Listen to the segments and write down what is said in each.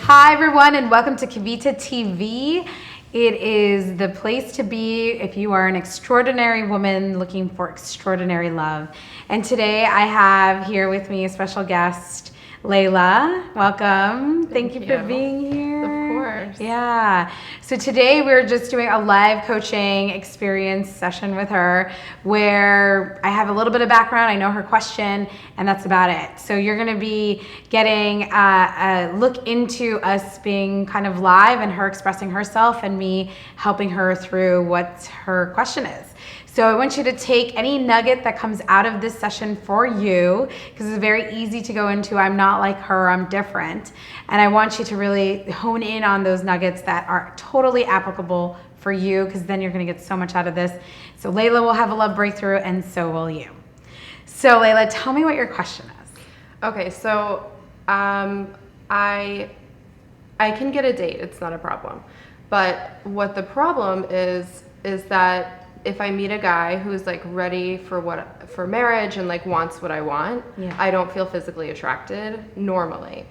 Hi everyone and welcome to KavitaTV. It is the place to be if you are an extraordinary woman looking for extraordinary love. And today I have here with me a special guest, Leila. Welcome. Thank you for being here. Of course. Yeah. So today we're just doing a live coaching experience session with her where I have a little bit of background. I know her question and that's about it. So you're going to be getting a look into us being kind of live and her expressing herself and me helping her through what her question is. So I want you to take any nugget that comes out of this session for you, because it's very easy to go into, I'm not like her, I'm different. And I want you to really hone in on those nuggets that are totally applicable for you, because then you're gonna get so much out of this. So Leila will have a love breakthrough and so will you. So Leila, tell me what your question is. Okay, so I can get a date, it's not a problem. But what the problem is that if I meet a guy who's like ready for marriage and like wants what I want, I don't feel physically attracted normally.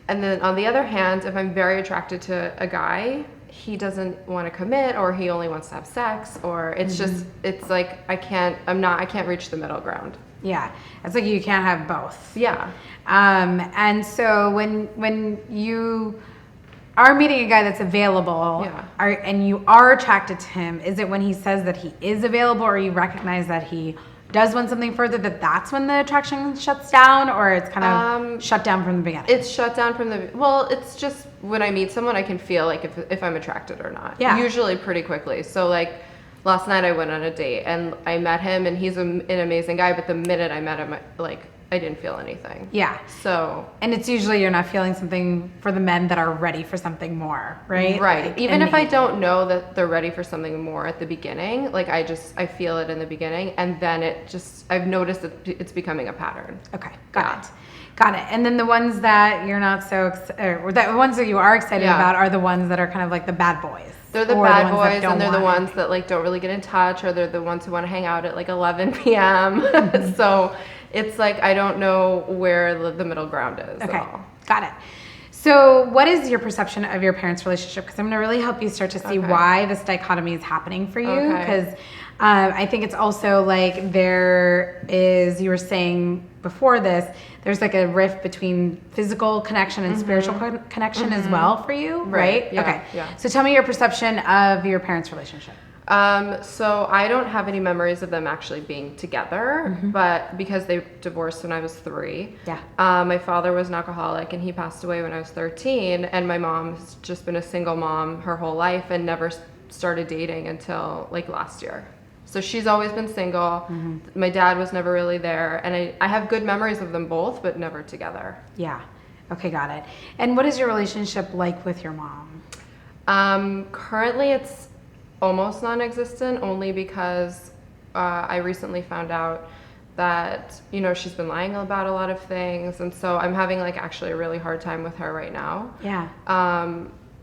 And then on the other hand, if I'm very attracted to a guy, he doesn't want to commit, or he only wants to have sex, or it's just, it's like I can't reach the middle ground. Yeah, it's like you can't have both. Yeah. And so when you are meeting a guy that's available, and you are attracted to him, is it when he says that he is available, or you recognize that he does want something further, that's when the attraction shuts down, or it's kind of shut down from the beginning? It's shut down from the, well, it's just when I meet someone, I can feel like if I'm attracted or not. Yeah. Usually pretty quickly. So like last night I went on a date and I met him and he's an amazing guy, but the minute I met him, I didn't feel anything. Yeah. So. And it's usually you're not feeling something for the men that are ready for something more, right? Right. Like, even if I don't know that they're ready for something more at the beginning, like I feel it in the beginning, and then I've noticed that it's becoming a pattern. Okay. Got it. And then the ones that you're not so, or the ones that you are excited about are the ones that are kind of like the bad boys. They're the bad boys, and they're the ones that like don't really get in touch, or they're the ones who want to hang out at like 11 p.m. So it's like I don't know where the middle ground is at all. Got it. So what is your perception of your parents' relationship? Because I'm going to really help you start to see why this dichotomy is happening for you. Because I think it's also like there is, you were saying before this, there's like a rift between physical connection and spiritual connection as well for you, right? Yeah, okay. Yeah. So tell me your perception of your parents' relationship. So I don't have any memories of them actually being together, but because they divorced when I was 3. Yeah. My father was an alcoholic and he passed away when I was 13, and my mom's just been a single mom her whole life and never started dating until like last year. So she's always been single. My dad was never really there, and I have good memories of them both, but never together. Yeah. Okay, got it. And what is your relationship like with your mom? Currently it's almost non-existent, only because I recently found out that, you know, she's been lying about a lot of things, and so I'm having like actually a really hard time with her right now. Yeah.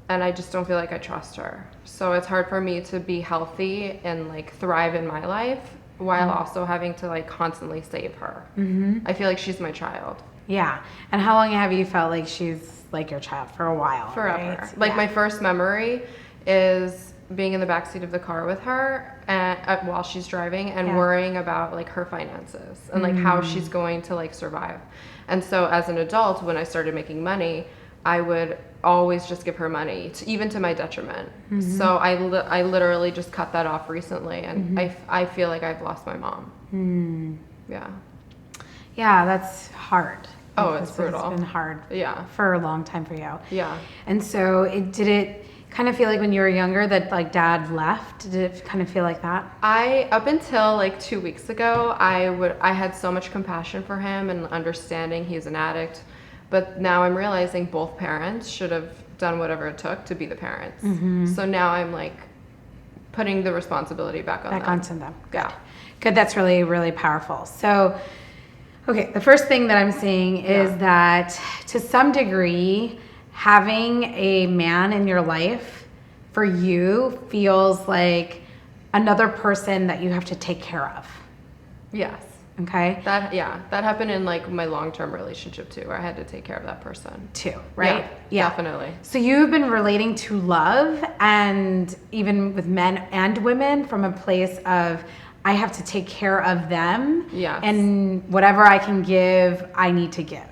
And I just don't feel like I trust her. So it's hard for me to be healthy and like thrive in my life while also having to like constantly save her. I feel like she's my child. Yeah. And how long have you felt like she's like your child? For a while. Forever. Right? Like my first memory is being in the backseat of the car with her while she's driving and worrying about like her finances and like how she's going to like survive. And so as an adult, when I started making money, I would always just give her money, even to my detriment. So I literally just cut that off recently, and I feel like I've lost my mom. Yeah. Yeah, that's hard. Oh, it's brutal. It's been hard. Yeah. For a long time for you. Yeah. And so did it kind of feel like when you were younger that like dad left? Did it kind of feel like that? Up until like 2 weeks ago, I had so much compassion for him and understanding he's an addict. But now I'm realizing both parents should have done whatever it took to be the parents. So now I'm like putting the responsibility back onto them. Good. Good. That's really, really powerful. So, okay, the first thing that I'm seeing is that to some degree, having a man in your life for you feels like another person that you have to take care of. Yes. Okay. That happened in like my long-term relationship too, where I had to take care of that person Too, right? Yeah, definitely. So you've been relating to love, and even with men and women, from a place of I have to take care of them. Yes. And whatever I can give, I need to give.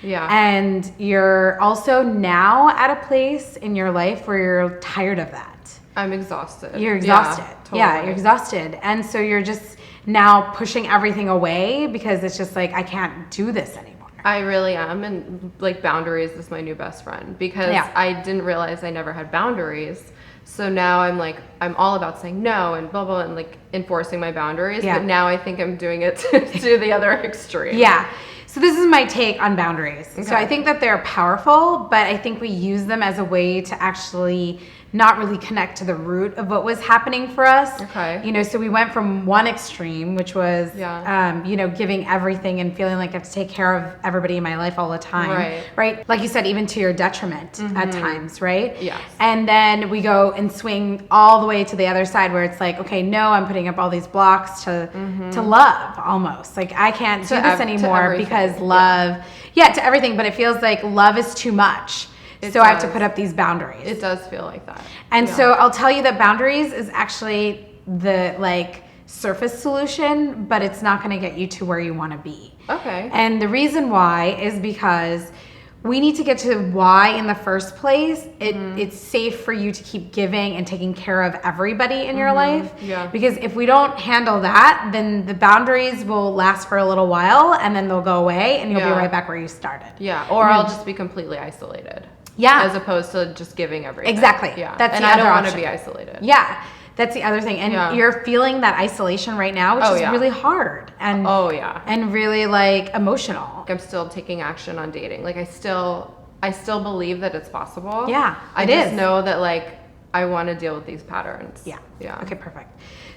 Yeah. And you're also now at a place in your life where you're tired of that. I'm exhausted. You're exhausted. Yeah, totally. You're exhausted. And so you're just now pushing everything away because it's just like, I can't do this anymore. I really am. And like boundaries is my new best friend because I didn't realize I never had boundaries. So now I'm like, I'm all about saying no and blah, blah, and like enforcing my boundaries. Yeah. But now I think I'm doing it to the other extreme. Yeah. So this is my take on boundaries. Okay. So I think that they're powerful, but I think we use them as a way to actually not really connect to the root of what was happening for us. Okay. You know, so we went from one extreme, which was, you know, giving everything and feeling like I have to take care of everybody in my life all the time. Right. Right. Like you said, even to your detriment at times, right? Yes. And then we go and swing all the way to the other side where it's like, okay, no, I'm putting up all these blocks to love almost. Like I can't do this anymore because love, to everything, but it feels like love is too much. So I have to put up these boundaries. It does feel like that. And so I'll tell you that boundaries is actually the like surface solution, but it's not going to get you to where you want to be. Okay. And the reason why is because we need to get to why in the first place it's safe for you to keep giving and taking care of everybody in your life. Yeah. Because if we don't handle that, then the boundaries will last for a little while and then they'll go away and you'll be right back where you started. Yeah. Or I'll just be completely isolated. Yeah. As opposed to just giving everything. Exactly. Yeah. That's and the I other don't want to option. be isolated. Yeah. That's the other thing. And you're feeling that isolation right now, which is really hard and and really like emotional. I'm still taking action on dating. Like I still believe that it's possible. Yeah. I just know that like I want to deal with these patterns. Yeah. Yeah. Okay, perfect.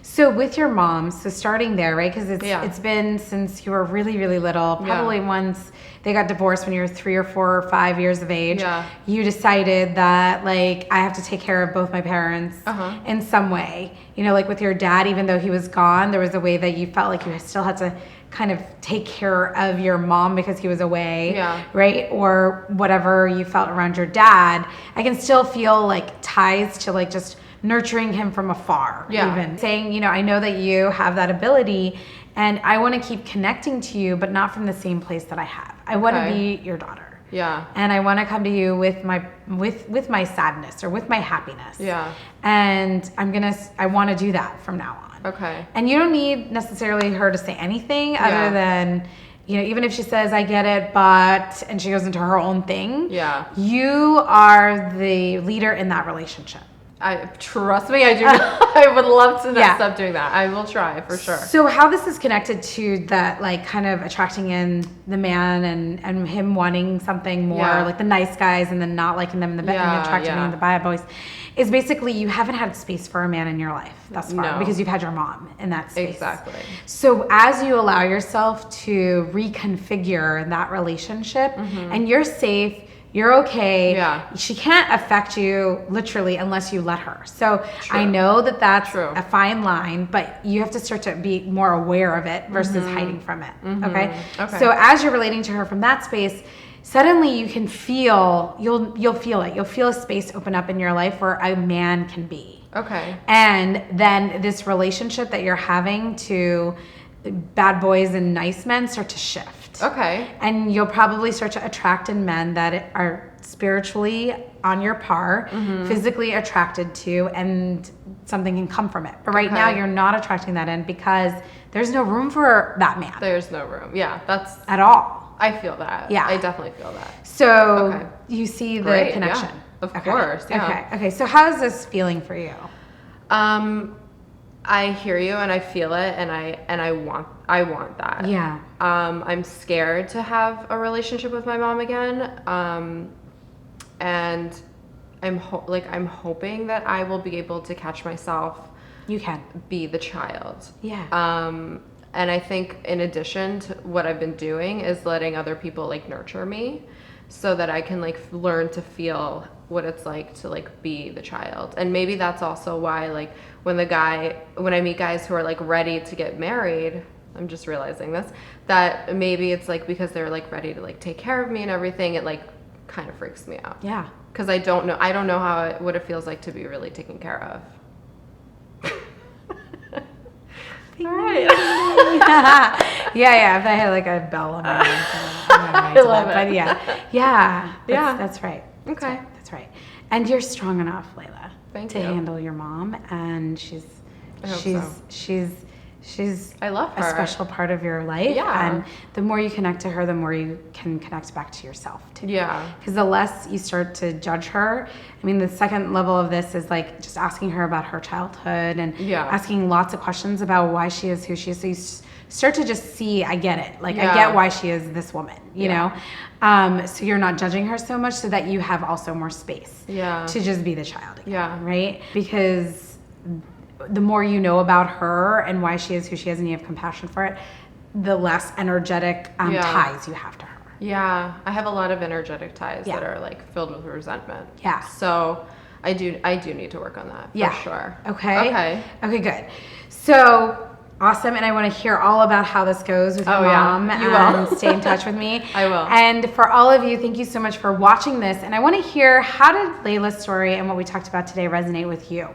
So with your mom, so starting there, right? Because it's been since you were really, really little, probably once they got divorced when you were 3 or 4 or 5 years of age. Yeah. You decided that like I have to take care of both my parents in some way. You know, like with your dad, even though he was gone, there was a way that you felt like you still had to kind of take care of your mom because he was away, right? Or whatever you felt around your dad. I can still feel like ties to like just nurturing him from afar, even saying, you know, I know that you have that ability and I want to keep connecting to you, but not from the same place that I have. I want to be your daughter. Yeah. And I want to come to you with my sadness or with my happiness. Yeah. And I want to do that from now on. Okay. And you don't need necessarily her to say anything other than, you know, even if she says, I get it, but, and she goes into her own thing. Yeah. You are the leader in that relationship. Trust me, I do. I would love to not stop doing that. I will try for sure. So how this is connected to that, like kind of attracting in the man and him wanting something more like the nice guys and then not liking them in the bed and attracting in the bad boys, is basically you haven't had space for a man in your life thus far because you've had your mom in that space. Exactly. So as you allow yourself to reconfigure that relationship and you're safe, you're okay. Yeah. She can't affect you literally unless you let her. So I know that that's a fine line, but you have to start to be more aware of it versus hiding from it. Okay? So as you're relating to her from that space, suddenly you can feel, you'll feel it. You'll feel a space open up in your life where a man can be. Okay. And then this relationship that you're having to bad boys and nice men start to shift. Okay. And you'll probably start to attract in men that are spiritually on your par, physically attracted to, and something can come from it. But right now you're not attracting that in because there's no room for that man. There's no room. Yeah, that's... At all. I feel that. Yeah. I definitely feel that. So you see the connection. Yeah. Of course. Yeah. Okay. So how is this feeling for you? I hear you and I feel it and I want that. Yeah. I'm scared to have a relationship with my mom again. And I'm hoping that I will be able to catch myself. You can be the child. Yeah. And I think in addition to what I've been doing is letting other people like nurture me so that I can like learn to feel what it's like to like be the child. And maybe that's also why like when I meet guys who are like ready to get married, I'm just realizing this, that maybe it's like because they're like ready to like take care of me and everything, it like kind of freaks me out. Yeah. Because I don't know what it feels like to be really taken care of. All right. yeah. If I had like a bell on my I love it. But that's right. Okay. That's right. And you're strong enough, Layla, Thank to you. handle your mom, and she's I love her. a special part of your life. Yeah. And the more you connect to her, the more you can connect back to yourself too. Yeah. Because the less you start to judge her, I mean, the second level of this is like just asking her about her childhood and asking lots of questions about why she is who she is. So you start to just see, I get it. Like, I get why she is this woman, you know? So you're not judging her so much so that you have also more space to just be the child again, right? Because the more you know about her and why she is who she is and you have compassion for it, the less energetic ties you have to her. Yeah, I have a lot of energetic ties that are like filled with resentment. Yeah. So I do need to work on that for sure. Okay, good. So awesome, and I want to hear all about how this goes with your mom. You will. Stay in touch with me. I will. And for all of you, thank you so much for watching this. And I want to hear, how did Layla's story and what we talked about today resonate with you?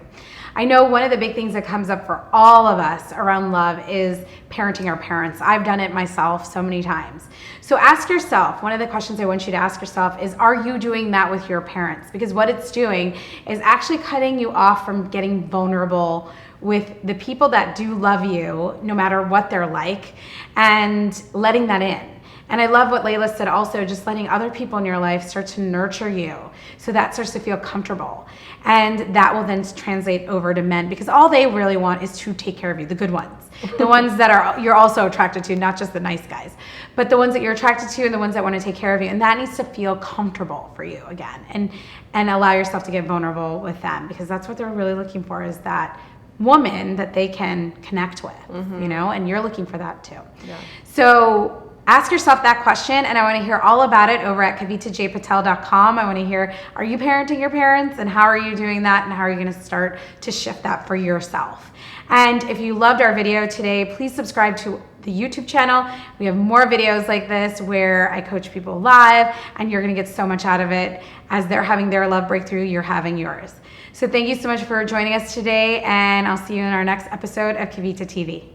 I know one of the big things that comes up for all of us around love is parenting our parents. I've done it myself so many times. So ask yourself, one of the questions I want you to ask yourself is, are you doing that with your parents? Because what it's doing is actually cutting you off from getting vulnerable with the people that do love you, no matter what they're like, and letting that in. And I love what Layla said also, just letting other people in your life start to nurture you so that starts to feel comfortable. And that will then translate over to men, because all they really want is to take care of you, the good ones. The ones that you're also attracted to, not just the nice guys, but the ones that you're attracted to and the ones that want to take care of you. And that needs to feel comfortable for you again, and allow yourself to get vulnerable with them, because that's what they're really looking for, is that woman that they can connect with, you know, and you're looking for that too. Yeah. So ask yourself that question, and I want to hear all about it over at KavitaJPatel.com. I want to hear, are you parenting your parents, and how are you doing that, and how are you going to start to shift that for yourself? And if you loved our video today, please subscribe to the YouTube channel. We have more videos like this where I coach people live, and you're going to get so much out of it. As they're having their love breakthrough, you're having yours. So thank you so much for joining us today, and I'll see you in our next episode of Kavita TV.